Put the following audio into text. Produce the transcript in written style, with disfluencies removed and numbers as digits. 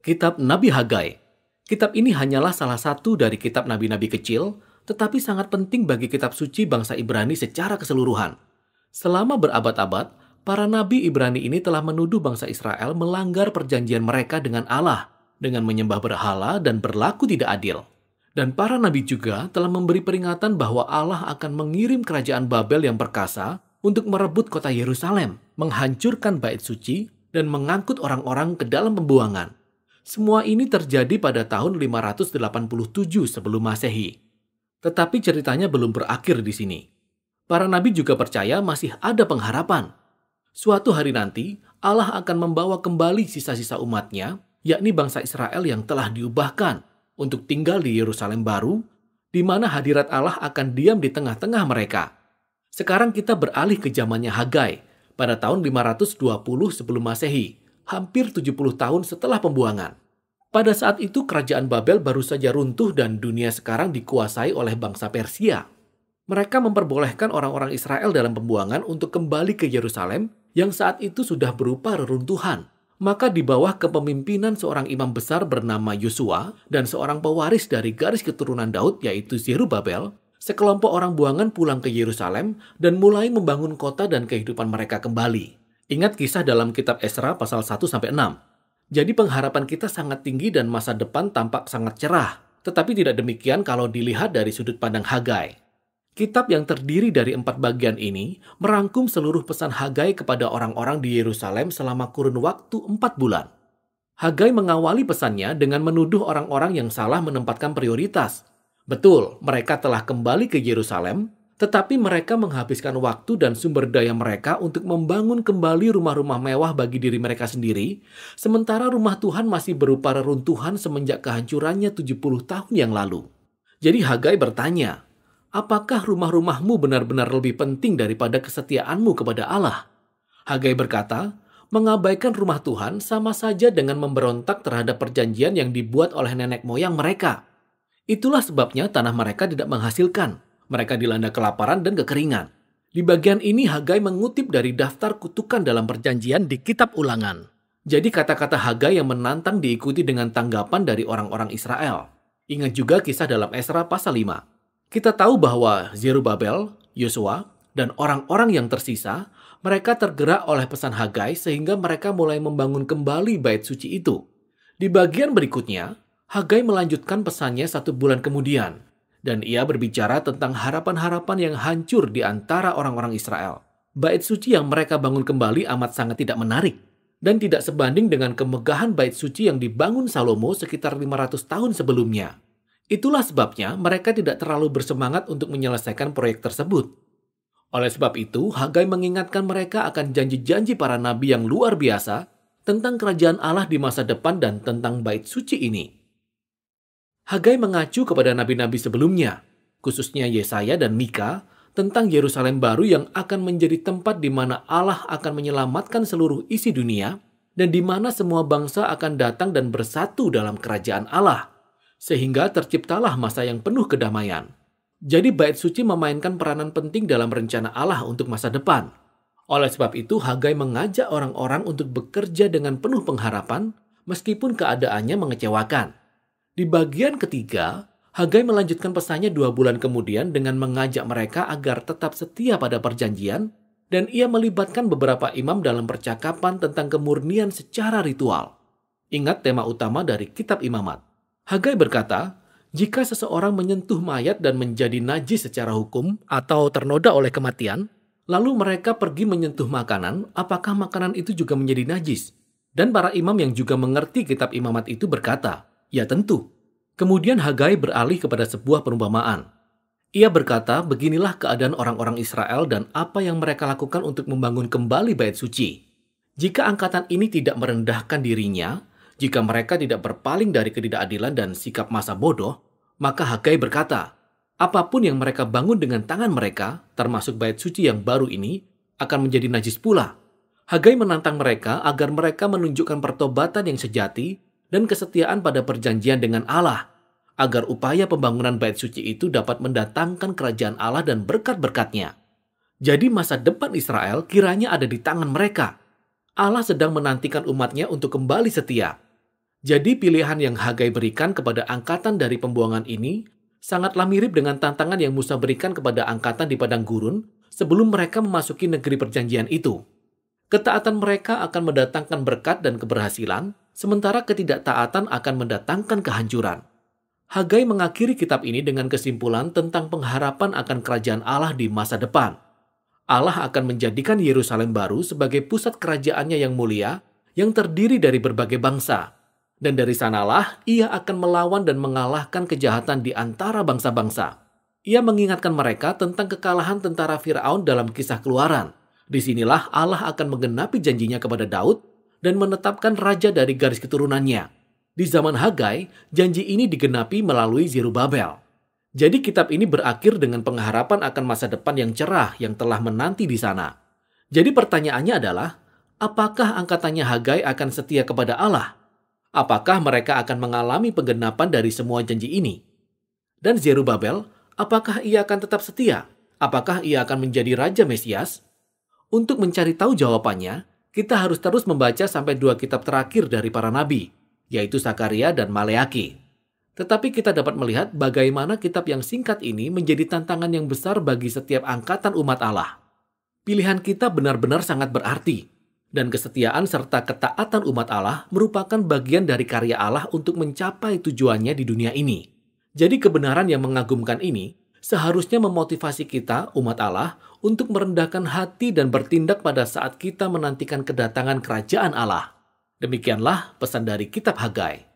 Kitab Nabi Hagai. Kitab ini hanyalah salah satu dari kitab nabi-nabi kecil, tetapi sangat penting bagi kitab suci bangsa Ibrani secara keseluruhan. Selama berabad-abad, para nabi Ibrani ini telah menuduh bangsa Israel melanggar perjanjian mereka dengan Allah, dengan menyembah berhala dan berlaku tidak adil. Dan para nabi juga telah memberi peringatan bahwa Allah akan mengirim kerajaan Babel yang perkasa untuk merebut kota Yerusalem, menghancurkan bait suci, dan mengangkut orang-orang ke dalam pembuangan. Semua ini terjadi pada tahun 587 sebelum Masehi. Tetapi ceritanya belum berakhir di sini. Para nabi juga percaya masih ada pengharapan. Suatu hari nanti, Allah akan membawa kembali sisa-sisa umatnya, yakni bangsa Israel yang telah diubahkan, untuk tinggal di Yerusalem baru, di mana hadirat Allah akan diam di tengah-tengah mereka. Sekarang kita beralih ke zamannya Hagai, pada tahun 520 sebelum Masehi, hampir 70 tahun setelah pembuangan. Pada saat itu kerajaan Babel baru saja runtuh dan dunia sekarang dikuasai oleh bangsa Persia. Mereka memperbolehkan orang-orang Israel dalam pembuangan untuk kembali ke Yerusalem yang saat itu sudah berupa reruntuhan. Maka di bawah kepemimpinan seorang imam besar bernama Yosua dan seorang pewaris dari garis keturunan Daud yaitu Zerubabel, sekelompok orang buangan pulang ke Yerusalem dan mulai membangun kota dan kehidupan mereka kembali. Ingat kisah dalam kitab Esra pasal 1-6. Jadi pengharapan kita sangat tinggi dan masa depan tampak sangat cerah. Tetapi tidak demikian kalau dilihat dari sudut pandang Hagai. Kitab yang terdiri dari 4 bagian ini merangkum seluruh pesan Hagai kepada orang-orang di Yerusalem selama kurun waktu 4 bulan. Hagai mengawali pesannya dengan menuduh orang-orang yang salah menempatkan prioritas. Betul, mereka telah kembali ke Yerusalem, tetapi mereka menghabiskan waktu dan sumber daya mereka untuk membangun kembali rumah-rumah mewah bagi diri mereka sendiri, sementara rumah Tuhan masih berupa reruntuhan semenjak kehancurannya 70 tahun yang lalu. Jadi Hagai bertanya, apakah rumah-rumahmu benar-benar lebih penting daripada kesetiaanmu kepada Allah? Hagai berkata, mengabaikan rumah Tuhan sama saja dengan memberontak terhadap perjanjian yang dibuat oleh nenek moyang mereka. Itulah sebabnya tanah mereka tidak menghasilkan. Mereka dilanda kelaparan dan kekeringan. Di bagian ini Hagai mengutip dari daftar kutukan dalam perjanjian di kitab Ulangan. Jadi kata-kata Hagai yang menantang diikuti dengan tanggapan dari orang-orang Israel. Ingat juga kisah dalam Esra pasal 5. Kita tahu bahwa Zerubabel, Yosua, dan orang-orang yang tersisa, mereka tergerak oleh pesan Hagai sehingga mereka mulai membangun kembali bait suci itu. Di bagian berikutnya, Hagai melanjutkan pesannya 1 bulan kemudian. Dan ia berbicara tentang harapan-harapan yang hancur di antara orang-orang Israel. Bait suci yang mereka bangun kembali amat sangat tidak menarik. Dan tidak sebanding dengan kemegahan bait suci yang dibangun Salomo sekitar 500 tahun sebelumnya. Itulah sebabnya mereka tidak terlalu bersemangat untuk menyelesaikan proyek tersebut. Oleh sebab itu, Hagai mengingatkan mereka akan janji-janji para nabi yang luar biasa tentang kerajaan Allah di masa depan dan tentang bait suci ini. Hagai mengacu kepada nabi-nabi sebelumnya, khususnya Yesaya dan Mika, tentang Yerusalem baru yang akan menjadi tempat di mana Allah akan menyelamatkan seluruh isi dunia dan di mana semua bangsa akan datang dan bersatu dalam kerajaan Allah, sehingga terciptalah masa yang penuh kedamaian. Jadi bait suci memainkan peranan penting dalam rencana Allah untuk masa depan. Oleh sebab itu, Hagai mengajak orang-orang untuk bekerja dengan penuh pengharapan meskipun keadaannya mengecewakan. Di bagian ketiga, Hagai melanjutkan pesannya 2 bulan kemudian dengan mengajak mereka agar tetap setia pada perjanjian dan ia melibatkan beberapa imam dalam percakapan tentang kemurnian secara ritual. Ingat tema utama dari kitab Imamat. Hagai berkata, jika seseorang menyentuh mayat dan menjadi najis secara hukum atau ternoda oleh kematian, lalu mereka pergi menyentuh makanan, apakah makanan itu juga menjadi najis? Dan para imam yang juga mengerti kitab Imamat itu berkata, ya tentu. Kemudian Hagai beralih kepada sebuah perumpamaan. Ia berkata, beginilah keadaan orang-orang Israel dan apa yang mereka lakukan untuk membangun kembali bait suci. Jika angkatan ini tidak merendahkan dirinya, jika mereka tidak berpaling dari ketidakadilan dan sikap masa bodoh, maka Hagai berkata, apapun yang mereka bangun dengan tangan mereka, termasuk bait suci yang baru ini, akan menjadi najis pula. Hagai menantang mereka agar mereka menunjukkan pertobatan yang sejati dan kesetiaan pada perjanjian dengan Allah, agar upaya pembangunan bait suci itu dapat mendatangkan kerajaan Allah dan berkat-berkatnya. Jadi masa depan Israel kiranya ada di tangan mereka. Allah sedang menantikan umatnya untuk kembali setia. Jadi pilihan yang Hagai berikan kepada angkatan dari pembuangan ini sangatlah mirip dengan tantangan yang Musa berikan kepada angkatan di padang gurun sebelum mereka memasuki negeri perjanjian itu. Ketaatan mereka akan mendatangkan berkat dan keberhasilan, sementara ketidaktaatan akan mendatangkan kehancuran. Hagai mengakhiri kitab ini dengan kesimpulan tentang pengharapan akan kerajaan Allah di masa depan. Allah akan menjadikan Yerusalem baru sebagai pusat kerajaannya yang mulia, yang terdiri dari berbagai bangsa. Dan dari sanalah ia akan melawan dan mengalahkan kejahatan di antara bangsa-bangsa. Ia mengingatkan mereka tentang kekalahan tentara Firaun dalam kisah Keluaran. Disinilah Allah akan menggenapi janjinya kepada Daud dan menetapkan raja dari garis keturunannya. Di zaman Hagai, janji ini digenapi melalui Zerubabel. Jadi kitab ini berakhir dengan pengharapan akan masa depan yang cerah yang telah menanti di sana. Jadi pertanyaannya adalah, apakah angkatannya Hagai akan setia kepada Allah? Apakah mereka akan mengalami penggenapan dari semua janji ini? Dan Zerubabel, apakah ia akan tetap setia? Apakah ia akan menjadi Raja Mesias? Untuk mencari tahu jawabannya, kita harus terus membaca sampai 2 kitab terakhir dari para nabi, yaitu Sakaria dan Maleaki. Tetapi kita dapat melihat bagaimana kitab yang singkat ini menjadi tantangan yang besar bagi setiap angkatan umat Allah. Pilihan kita benar-benar sangat berarti. Dan kesetiaan serta ketaatan umat Allah merupakan bagian dari karya Allah untuk mencapai tujuannya di dunia ini. Jadi kebenaran yang mengagumkan ini seharusnya memotivasi kita, umat Allah, untuk merendahkan hati dan bertindak pada saat kita menantikan kedatangan kerajaan Allah. Demikianlah pesan dari kitab Hagai.